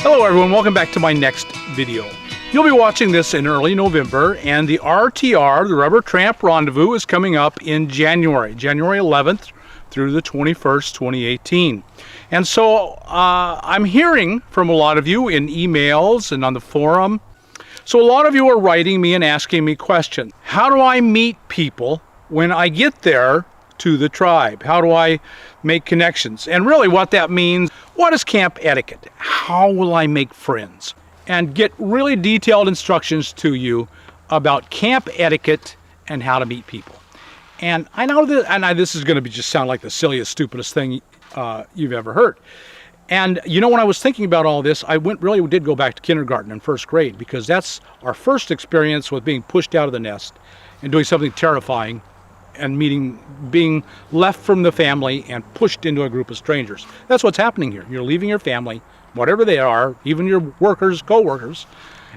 Hello everyone, welcome back to my next video. You'll be watching this in early November, and the RTR, the Rubber Tramp Rendezvous, is coming up in January 11th through the 21st, 2018. And so I'm hearing from a lot of you in emails and on the forum. So a lot of you are writing me and asking me questions. How do I meet people when I get there to the tribe? How do I make connections? And really what that means, what is camp etiquette? How will I make friends? And get really detailed instructions to you about camp etiquette and how to meet people. And I know that, this is going to just sound like the silliest, stupidest thing you've ever heard. And you know, when I was thinking about all this, I really did go back to kindergarten and first grade, because that's our first experience with being pushed out of the nest and doing something terrifying and being left from the family and pushed into a group of strangers. That's what's happening here. You're leaving your family, whatever they are, even your workers, co-workers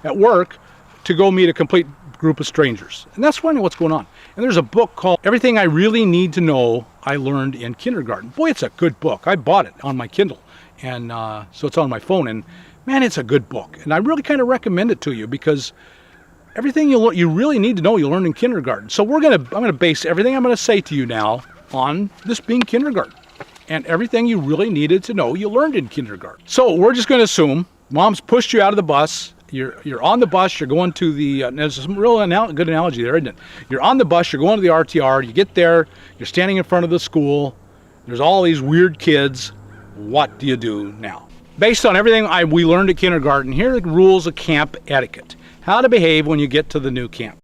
at work, to go meet a complete group of strangers. And that's what's going on. And there's a book called Everything I Really Need to Know I Learned in Kindergarten. Boy, it's a good book. I bought it on my Kindle, and so it's on my phone, and man, it's a good book. And I really kind of recommend it to you, because everything you really need to know you learned in kindergarten. So I'm gonna base everything I'm gonna say to you now on this being kindergarten, and everything you really needed to know you learned in kindergarten. So we're just gonna assume mom's pushed you out of the bus. You're on the bus. You're going to the. There's some real good analogy there, isn't it? You're on the bus. You're going to the RTR. You get there. You're standing in front of the school. There's all these weird kids. What do you do now? Based on everything we learned at kindergarten, here are the rules of camp etiquette. How to behave when you get to the new camp.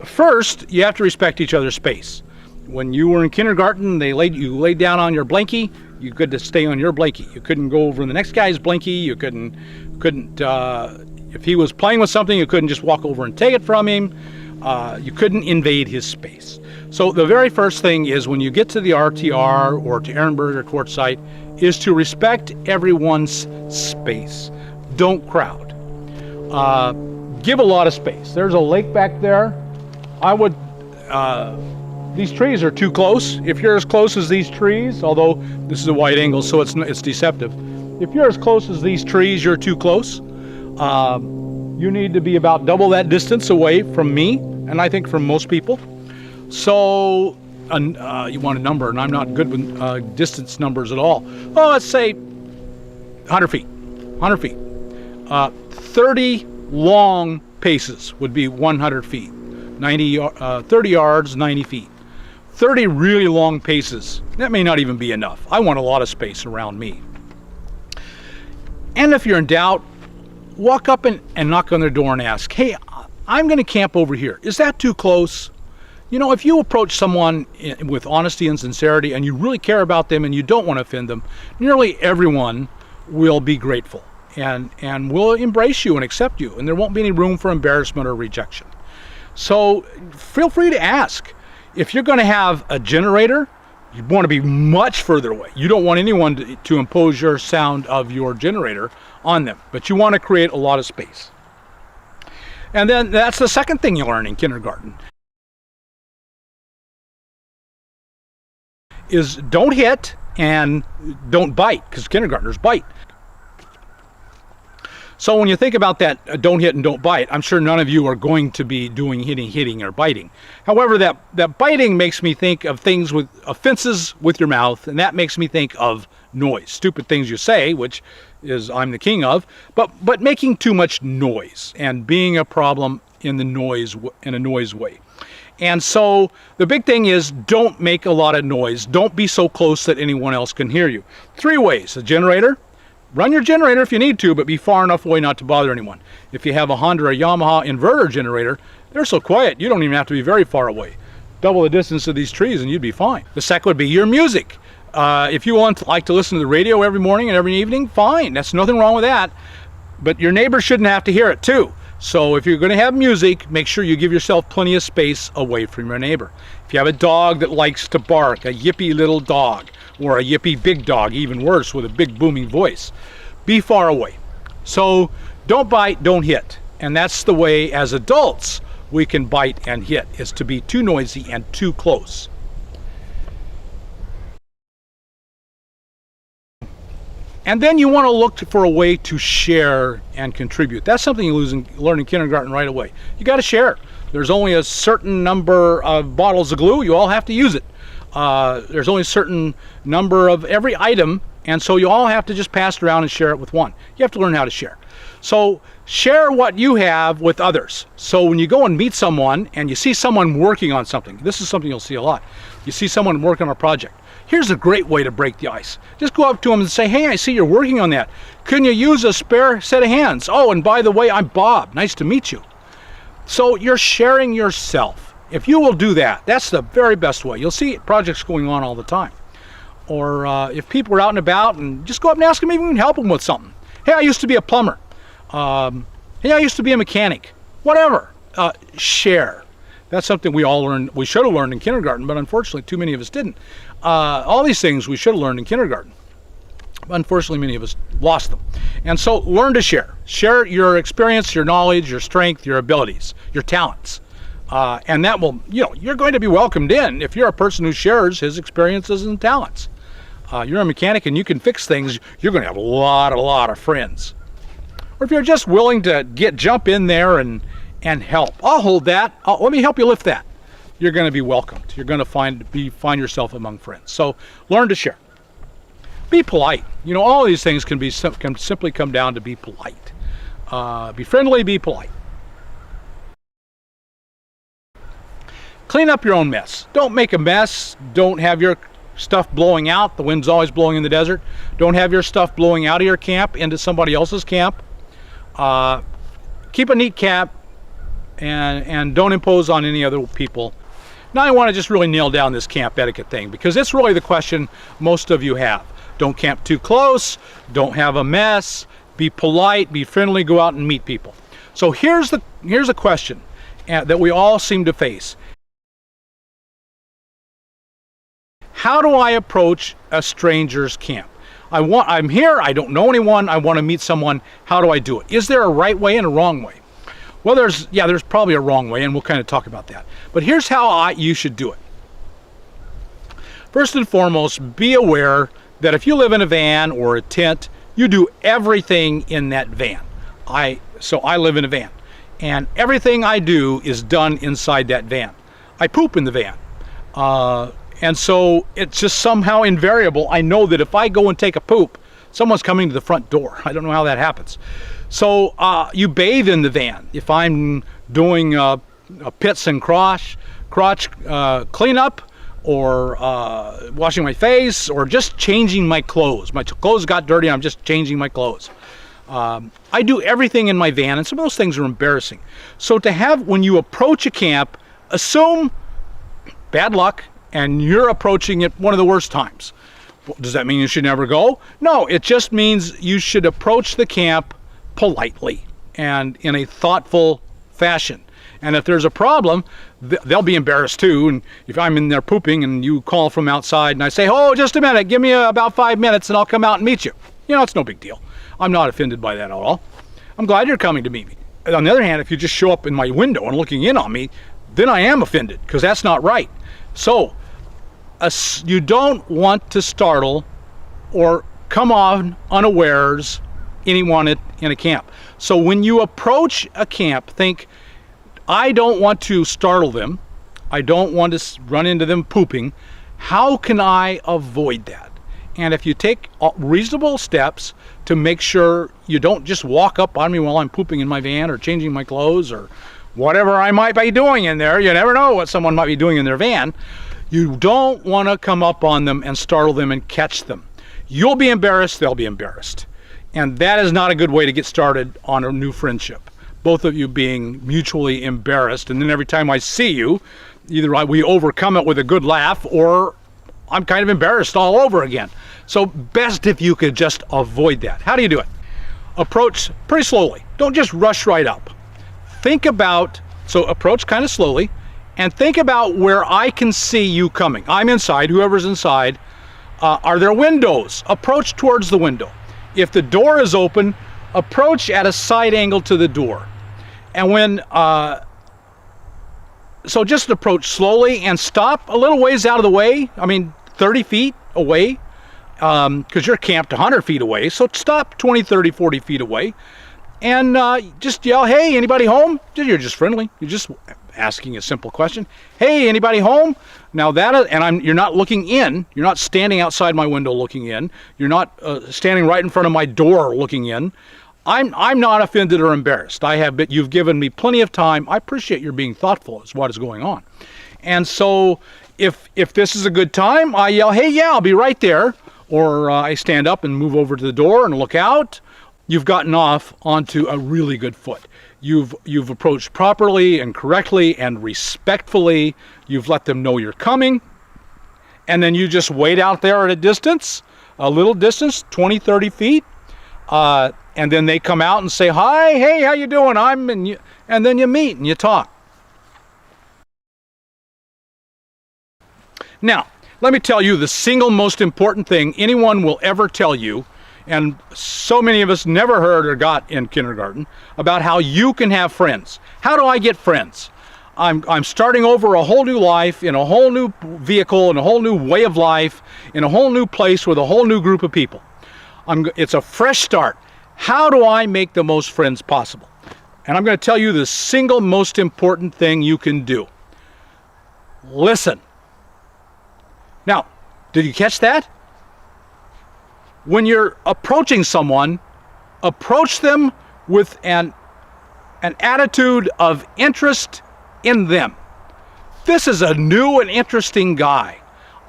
First, you have to respect each other's space. When you were in kindergarten, you laid down on your blankie. You could just stay on your blankie. You couldn't go over in the next guy's blankie. You couldn't. If he was playing with something, you couldn't just walk over and take it from him. You couldn't invade his space. So the very first thing is, when you get to the RTR or to Ehrenberg or Quartzsite, is to respect everyone's space. Don't crowd. Give a lot of space. There's a lake back there. These trees are too close. If you're as close as these trees, although this is a wide angle, so it's deceptive. If you're as close as these trees, you're too close. You need to be about double that distance away from me, and I think from most people. So you want a number, and I'm not good with distance numbers at all. Well, let's say 100 feet. 100 feet. 30 long paces would be 100 feet. 30 yards, 90 feet. 30 really long paces. That may not even be enough. I want a lot of space around me. And if you're in doubt, walk up and knock on their door and ask, hey, I'm going to camp over here. Is that too close? You know, if you approach someone with honesty and sincerity, and you really care about them and you don't want to offend them, nearly everyone will be grateful and will embrace you and accept you, and there won't be any room for embarrassment or rejection. So feel free to ask. If you're going to have a generator, you want to be much further away. You don't want anyone to impose your sound of your generator on them, but you want to create a lot of space. And then that's the second thing you learn in kindergarten, is don't hit and don't bite, because kindergartners bite. So when you think about that, don't hit and don't bite, I'm sure none of you are going to be doing hitting or biting. However, that biting makes me think of things with offenses with your mouth, and that makes me think of noise, stupid things you say, which is I'm the king of, but making too much noise and being a problem in a noise way. And so the big thing is, don't make a lot of noise. Don't be so close that anyone else can hear you. 3 ways: a generator. Run your generator if you need to, but be far enough away not to bother anyone. If you have a Honda or a Yamaha inverter generator, they're so quiet you don't even have to be very far away. Double the distance of these trees and you'd be fine. The second would be your music. If you like to listen to the radio every morning and every evening, fine. That's nothing wrong with that. But your neighbors shouldn't have to hear it too. So if you're going to have music, make sure you give yourself plenty of space away from your neighbor. If you have a dog that likes to bark, a yippy little dog, or a yippy big dog, even worse, with a big booming voice, be far away. So don't bite, don't hit. And that's the way as adults we can bite and hit, is to be too noisy and too close. And then you want to look for a way to share and contribute. That's something you learn in kindergarten right away. You got to share. There's only a certain number of bottles of glue. You all have to use it. There's only a certain number of every item, and so you all have to just pass it around and share it with one. You have to learn how to share. So share what you have with others. So when you go and meet someone and you see someone working on something, this is something you'll see a lot. You see someone working on a project. Here's a great way to break the ice. Just go up to them and say, hey, I see you're working on that. Can you use a spare set of hands? Oh, and by the way, I'm Bob. Nice to meet you. So you're sharing yourself. If you will do that, that's the very best way. You'll see projects going on all the time. Or if people are out and about, and just go up and ask them if you can help them with something. Hey, I used to be a plumber. Hey, I used to be a mechanic. Whatever. Share. That's something we all learned. We should have learned in kindergarten, but unfortunately too many of us didn't. All these things we should have learned in kindergarten. Unfortunately, many of us lost them. And so learn to share. Share your experience, your knowledge, your strength, your abilities, your talents. And that will, you're going to be welcomed in if you're a person who shares his experiences and talents. You're a mechanic and you can fix things, you're going to have a lot of friends. Or if you're just willing to jump in there and help. I'll hold that. Let me help you lift that. You're going to be welcomed. You're going to find yourself among friends. So learn to share. Be polite. All of these things can simply come down to be polite. Be friendly, be polite. Clean up your own mess. Don't make a mess. Don't have your stuff blowing out. The wind's always blowing in the desert. Don't have your stuff blowing out of your camp into somebody else's camp. Keep a neat camp and don't impose on any other people. Now I want to just really nail down this camp etiquette thing, because it's really the question most of you have. Don't camp too close. Don't have a mess. Be polite. Be friendly. Go out and meet people. So here's a question that we all seem to face. How do I approach a stranger's camp? I'm here. I don't know anyone. I want to meet someone. How do I do it? Is there a right way and a wrong way? Well, there's probably a wrong way, and we'll kind of talk about that. But here's how you should do it. First and foremost, be aware that if you live in a van or a tent, you do everything in that van. So I live in a van, and everything I do is done inside that van. I poop in the van. And so it's just somehow invariable. I know that if I go and take a poop, someone's coming to the front door. I don't know how that happens. So you bathe in the van. If I'm doing a pits and crotch cleanup, or washing my face, or just changing my clothes. My clothes got dirty, I'm just changing my clothes. I do everything in my van, and some of those things are embarrassing. So when you approach a camp, assume bad luck, and you're approaching it one of the worst times. Does that mean you should never go? No, it just means you should approach the camp politely and in a thoughtful fashion. And if there's a problem, they'll be embarrassed too. And if I'm in there pooping and you call from outside and I say, oh, just a minute, give me about 5 minutes and I'll come out and meet you. It's no big deal. I'm not offended by that at all. I'm glad you're coming to meet me. On the other hand, if you just show up in my window and looking in on me, then I am offended, because that's not right. So you don't want to startle or come on unawares anyone in a camp. So when you approach a camp, think, I don't want to startle them. I don't want to run into them pooping. How can I avoid that? And if you take reasonable steps to make sure you don't just walk up on me while I'm pooping in my van or changing my clothes or whatever I might be doing in there, you never know what someone might be doing in their van. You don't want to come up on them and startle them and catch them. You'll be embarrassed, they'll be embarrassed. And that is not a good way to get started on a new friendship. Both of you being mutually embarrassed, and then every time I see you, either we overcome it with a good laugh, or I'm kind of embarrassed all over again. So best if you could just avoid that. How do you do it? Approach pretty slowly. Don't just rush right up. Approach kind of slowly, and think about where I can see you coming. I'm inside, whoever's inside. Are there windows? Approach towards the window. If the door is open, approach at a side angle to the door. And so just approach slowly and stop a little ways out of the way, 30 feet away, because you're camped 100 feet away. So stop 20, 30, 40 feet away and just yell, hey, anybody home? You're just friendly. You're just asking a simple question. Hey, anybody home? Now you're not looking in. You're not standing outside my window looking in. You're not standing right in front of my door looking in. I'm not offended or embarrassed. You've given me plenty of time. I appreciate your being thoughtful as what is going on. And so if this is a good time, I yell, hey, yeah, I'll be right there. Or I stand up and move over to the door and look out. You've gotten off onto a really good foot. You've approached properly and correctly and respectfully. You've let them know you're coming. And then you just wait out there at a little distance, 20, 30 feet. And then they come out and say, hi, hey, how you doing? And then you meet and you talk. Now, let me tell you the single most important thing anyone will ever tell you, and so many of us never heard or got in kindergarten, about how you can have friends. How do I get friends? I'm starting over a whole new life, in a whole new vehicle, in a whole new way of life, in a whole new place with a whole new group of people. It's a fresh start. How do I make the most friends possible? And I'm going to tell you the single most important thing you can do. Listen. Now, did you catch that? When you're approaching someone, approach them with an attitude of interest in them. This is a new and interesting guy.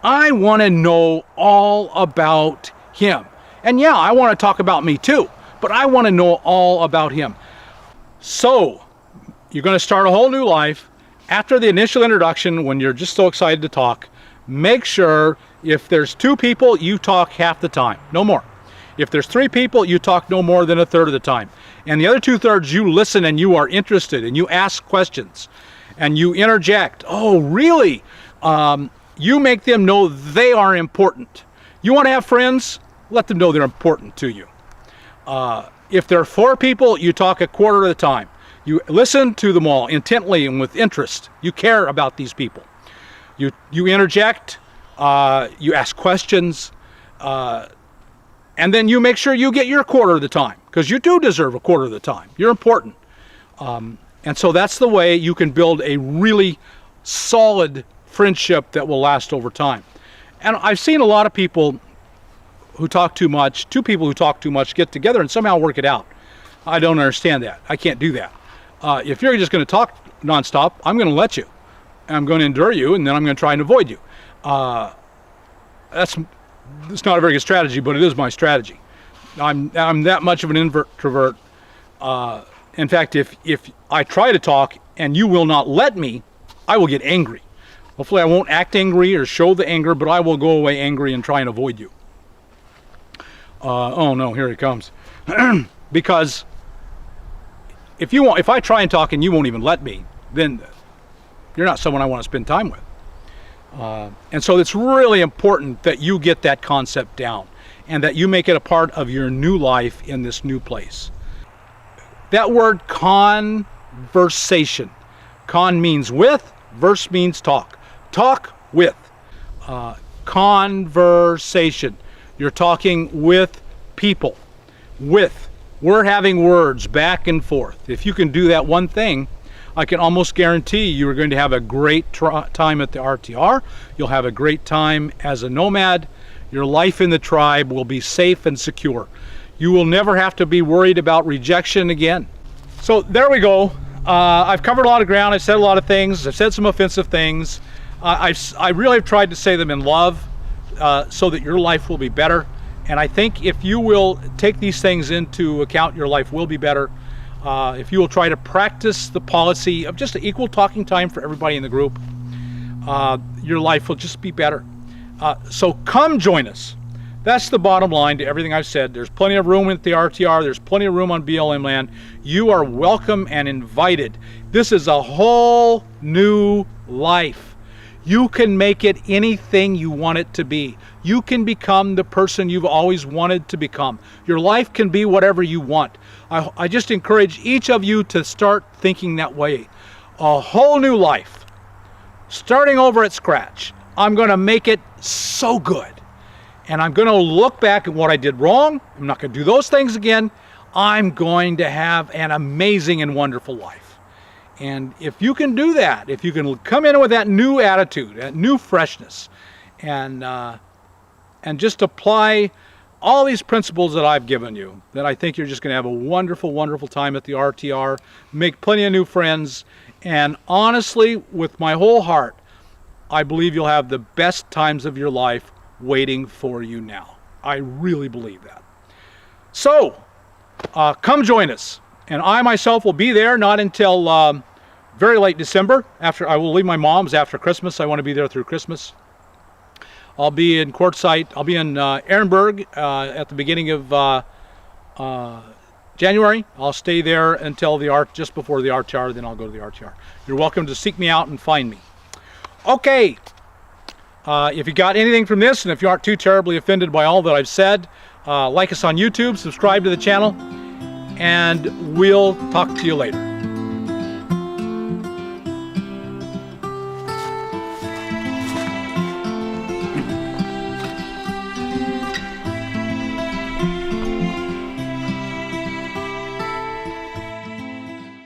I want to know all about him. And yeah, I want to talk about me too, but I want to know all about him. So, you're going to start a whole new life. After the initial introduction, when you're just so excited to talk, make sure if there's 2 people, you talk half the time, no more. If there's 3 people, you talk no more than a third of the time. And the other 2/3, you listen and you are interested and you ask questions and you interject. Oh, really? You make them know they are important. You want to have friends? Let them know they're important to you. If there are 4 people, you talk a quarter of the time. You listen to them all intently and with interest. You care about these people. You interject, you ask questions, and then you make sure you get your quarter of the time, because you do deserve a quarter of the time. You're important. And so that's the way you can build a really solid friendship that will last over time. And I've seen a lot of people who talk too much, 2 people who talk too much get together and somehow work it out. I don't understand that. I can't do that. If you're just going to talk nonstop, I'm going to let you. I'm going to endure you, and then I'm going to try and avoid you. It's not a very good strategy, but it is my strategy. I'm that much of an introvert. In fact, if I try to talk and you will not let me, I will get angry. Hopefully I won't act angry or show the anger, but I will go away angry and try and avoid you. Oh no, here he comes. Because if I try and talk and you won't even let me, then you're not someone I want to spend time with. And so it's really important that you get that concept down and that you make it a part of your new life in this new place. That word conversation. Con means with, verse means talk. Talk with. Conversation. You're talking with people. With. We're having words back and forth. If you can do that one thing, I can almost guarantee you are going to have a great time at the RTR. You'll have a great time as a nomad. Your life in the tribe will be safe and secure. You will never have to be worried about rejection again. So there we go. I've covered a lot of ground. I've said a lot of things. I've said some offensive things. I really have tried to say them in love so that your life will be better. And I think if you will take these things into account, your life will be better. If you will try to practice the policy of just an equal talking time for everybody in the group, your life will just be better. So come join us. That's the bottom line to everything I've said. There's plenty of room at the RTR. There's plenty of room on BLM land. You are welcome and invited. This is a whole new life. You can make it anything you want it to be. You can become the person you've always wanted to become. Your life can be whatever you want. I just encourage each of you to start thinking that way. A whole new life. Starting over at scratch. I'm going to make it so good. and I'm going to look back at what I did wrong. I'm not going to do those things again. I'm going to have an amazing and wonderful life. And if you can do that, if you can come in with that new attitude, that new freshness, and just apply all these principles that I've given you, then I think you're just going to have a wonderful, wonderful time at the RTR, make plenty of new friends, and honestly, with my whole heart, I believe you'll have the best times of your life waiting for you now. I really believe that. So, come join us. And I myself will be there not until very late December. I will leave my mom's after Christmas. I want to be there through Christmas. I'll be in Quartzsite. I'll be in Ehrenberg at the beginning of January. I'll stay there until just before the RTR, then I'll go to the RTR. You're welcome to seek me out and find me. Okay. If you got anything from this, and if you aren't too terribly offended by all that I've said, like us on YouTube, subscribe to the channel, and we'll talk to you later.